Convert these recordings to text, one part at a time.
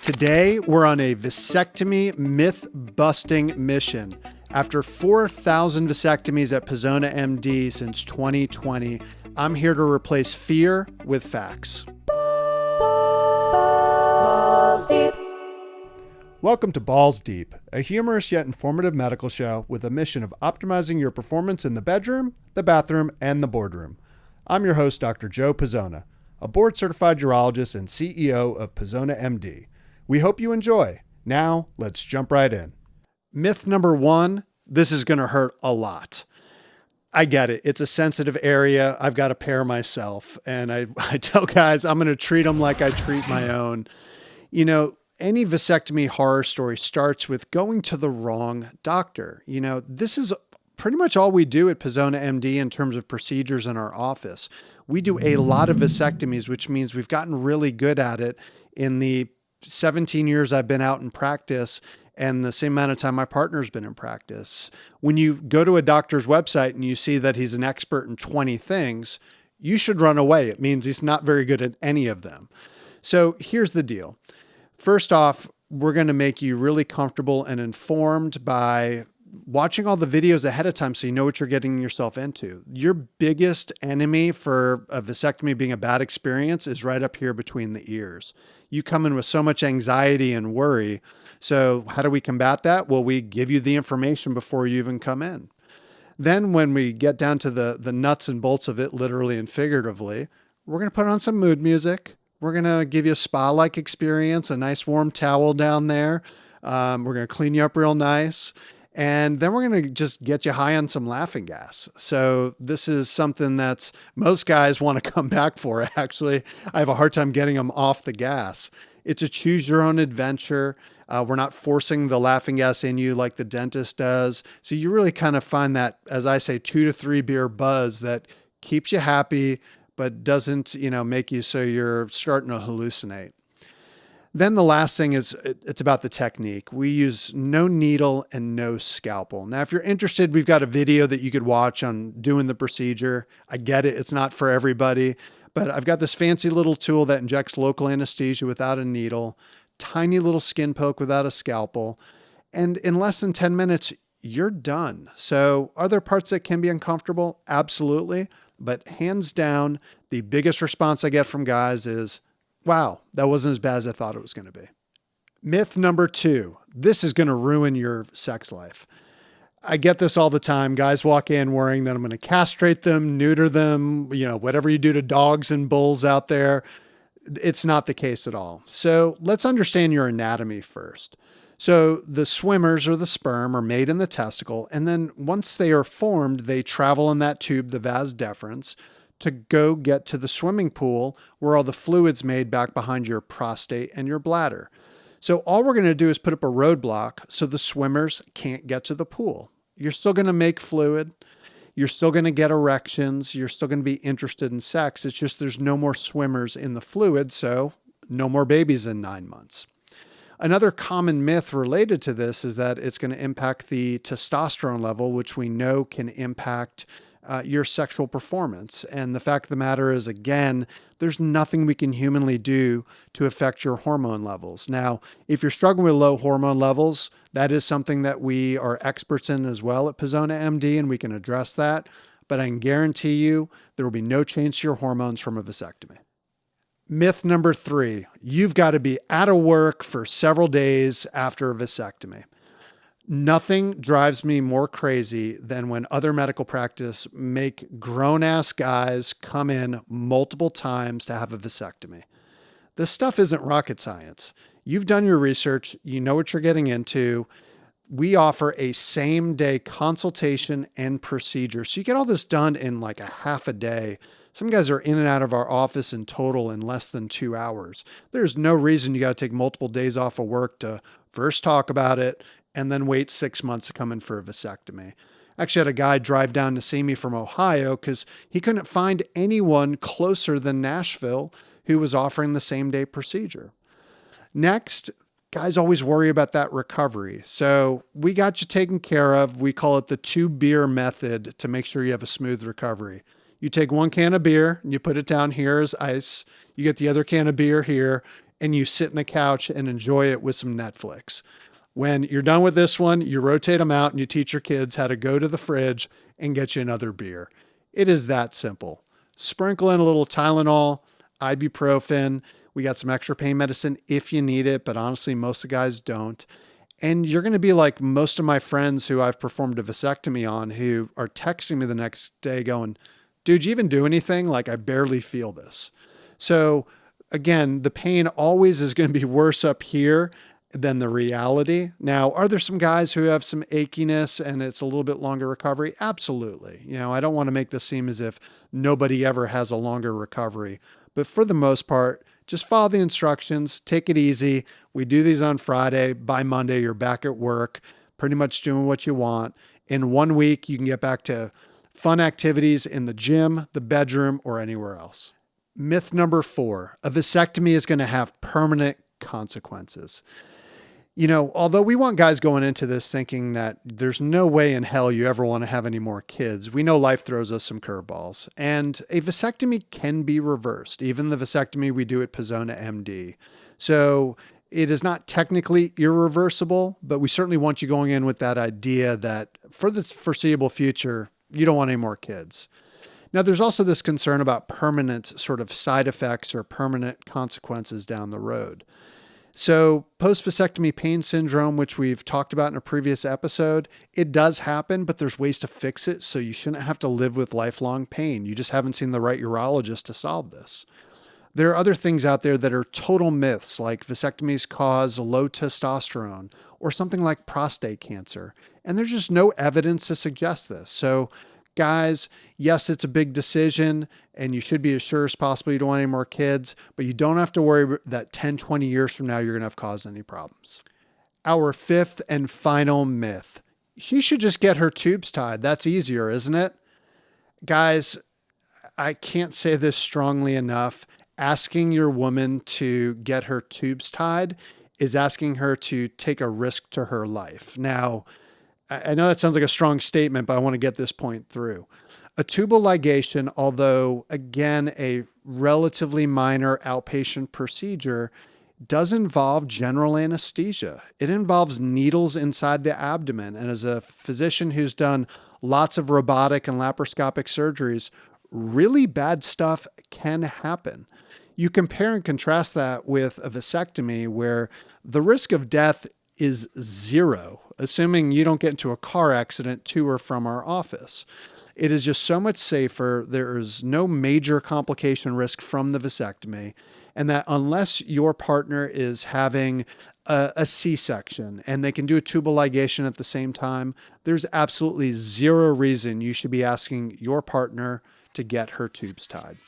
Today, we're on a vasectomy myth-busting mission. After 4,000 vasectomies at Pazona MD since 2020, I'm here to replace fear with facts. Balls Deep. Welcome to Balls Deep, a humorous yet informative medical show with a mission of optimizing your performance in the bedroom, the bathroom, and the boardroom. I'm your host, Dr. Joe Pazona, a board-certified urologist and CEO of Pazona MD. We hope you enjoy. Now, let's jump right in. Myth number one, this is going to hurt a lot. I get it. It's a sensitive area. I've got a pair myself. And I tell guys, I'm going to treat them like I treat my own. You know, any vasectomy horror story starts with going to the wrong doctor. You know, this is pretty much all we do at Pazona MD in terms of procedures in our office. We do a lot of vasectomies, which means we've gotten really good at it in the 17 years I've been out in practice and the same amount of time my partner's been in practice. When you go to a doctor's website and you see that he's an expert in 20 things, you should run away. It means he's not very good at any of them. So here's the deal. First off, we're going to make you really comfortable and informed by watching all the videos ahead of time so you know what you're getting yourself into. Your biggest enemy for a vasectomy being a bad experience is right up here between the ears. You come in with so much anxiety and worry. So how do we combat that? Well, we give you the information before you even come in. Then when we get down to the nuts and bolts of it, literally and figuratively, we're going to put on some mood music. We're going to give you a spa-like experience, a nice warm towel down there. We're going to clean you up real nice. And then we're going to just get you high on some laughing gas. So this is something that's most guys want to come back for. Actually, I have a hard time getting them off the gas. It's a choose your own adventure. We're not forcing the laughing gas in you like the dentist does. So you really kind of find that, as I say, 2 to 3 beer buzz that keeps you happy, but doesn't, make you so you're starting to hallucinate. Then the last thing is it's about the technique. We use no needle and no scalpel. Now, if you're interested, we've got a video that you could watch on doing the procedure. I get it. It's not for everybody, but I've got this fancy little tool that injects local anesthesia without a needle, tiny little skin poke without a scalpel. And in less than 10 minutes, you're done. So are there parts that can be uncomfortable? Absolutely. But hands down, the biggest response I get from guys is, wow, that wasn't as bad as I thought it was going to be. Myth number 2, this is going to ruin your sex life. I get this all the time. Guys walk in worrying that I'm going to castrate them, neuter them, whatever you do to dogs and bulls out there. It's not the case at all. So let's understand your anatomy first. So the swimmers or the sperm are made in the testicle, and then once they are formed, they travel in that tube, the vas deferens, to go get to the swimming pool where all the fluid's made back behind your prostate and your bladder. So all we're going to do is put up a roadblock so the swimmers can't get to the pool. You're still going to make fluid. You're still going to get erections. You're still going to be interested in sex. It's just there's no more swimmers in the fluid, so no more babies in 9 months. Another common myth related to this is that it's going to impact the testosterone level, which we know can impact your sexual performance. And the fact of the matter is, again, there's nothing we can humanly do to affect your hormone levels. Now, if you're struggling with low hormone levels, that is something that we are experts in as well at Pazona MD, and we can address that. But I can guarantee you there will be no change to your hormones from a vasectomy. Myth number 3, you've got to be out of work for several days after a vasectomy. Nothing drives me more crazy than when other medical practice make grown-ass guys come in multiple times to have a vasectomy. This stuff isn't rocket science. You've done your research. You know what you're getting into. We offer a same-day consultation and procedure. So you get all this done in like a half a day. Some guys are in and out of our office in total in less than 2 hours. There's no reason you got to take multiple days off of work to first talk about it and then wait 6 months to come in for a vasectomy. Actually, I had a guy drive down to see me from Ohio because he couldn't find anyone closer than Nashville who was offering the same-day procedure. Next, guys always worry about that recovery. So we got you taken care of. We call it the 2-beer method to make sure you have a smooth recovery. You take 1 can of beer and you put it down here as ice. You get the other can of beer here, and you sit in the couch and enjoy it with some Netflix. When you're done with this one, you rotate them out and you teach your kids how to go to the fridge and get you another beer. It is that simple. Sprinkle in a little Tylenol, ibuprofen. We got some extra pain medicine if you need it, but honestly, most of the guys don't. And you're going to be like most of my friends who I've performed a vasectomy on who are texting me the next day going, dude, you even do anything? Like, I barely feel this. So again, the pain always is going to be worse up here than the reality. Now, are there some guys who have some achiness and it's a little bit longer recovery? Absolutely. I don't want to make this seem as if nobody ever has a longer recovery, but for the most part, just follow the instructions, take it easy. We do these on Friday. By Monday, you're back at work, pretty much doing what you want. In 1 week, you can get back to fun activities in the gym, the bedroom, or anywhere else. Myth number 4, a vasectomy is going to have permanent consequences. Although we want guys going into this thinking that there's no way in hell you ever want to have any more kids, we know life throws us some curveballs. And a vasectomy can be reversed, even the vasectomy we do at Pazona MD. So it is not technically irreversible, but we certainly want you going in with that idea that for the foreseeable future, you don't want any more kids. Now, there's also this concern about permanent sort of side effects or permanent consequences down the road. So post-vasectomy pain syndrome, which we've talked about in a previous episode, it does happen, but there's ways to fix it. So you shouldn't have to live with lifelong pain. You just haven't seen the right urologist to solve this. There are other things out there that are total myths, like vasectomies cause low testosterone or something like prostate cancer. And there's just no evidence to suggest this. So guys, yes, it's a big decision and you should be as sure as possible you don't want any more kids, but you don't have to worry that 10, 20 years from now, you're going to have caused any problems. Our 5th and final myth. She should just get her tubes tied. That's easier, isn't it? Guys, I can't say this strongly enough. Asking your woman to get her tubes tied is asking her to take a risk to her life. Now, I know that sounds like a strong statement, but I want to get this point through. A tubal ligation, although again, a relatively minor outpatient procedure, does involve general anesthesia. It involves needles inside the abdomen. And as a physician who's done lots of robotic and laparoscopic surgeries, really bad stuff can happen. You compare and contrast that with a vasectomy where the risk of death is 0, assuming you don't get into a car accident to or from our office. It is just so much safer. There is no major complication risk from the vasectomy. And that unless your partner is having a C-section and they can do a tubal ligation at the same time, there's absolutely 0 reason you should be asking your partner to get her tubes tied.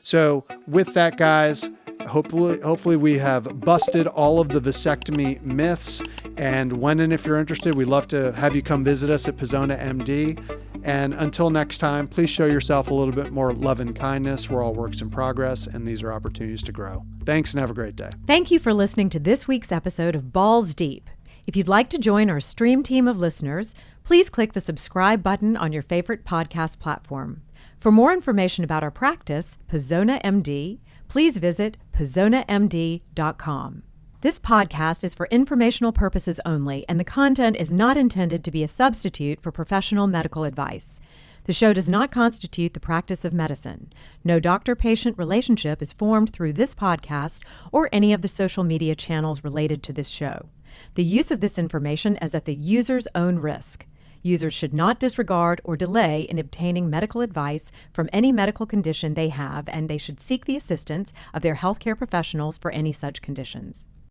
So with that, guys, hopefully we have busted all of the vasectomy myths. And when and if you're interested, we'd love to have you come visit us at Pazona MD. And until next time, please show yourself a little bit more love and kindness. We're all works in progress, and these are opportunities to grow. Thanks and have a great day. Thank you for listening to this week's episode of Balls Deep. If you'd like to join our stream team of listeners, please click the subscribe button on your favorite podcast platform. For more information about our practice, Pazona MD, please visit pazonamd.com. This podcast is for informational purposes only, and the content is not intended to be a substitute for professional medical advice. The show does not constitute the practice of medicine. No doctor-patient relationship is formed through this podcast or any of the social media channels related to this show. The use of this information is at the user's own risk. Users should not disregard or delay in obtaining medical advice from any medical condition they have, and they should seek the assistance of their healthcare professionals for any such conditions.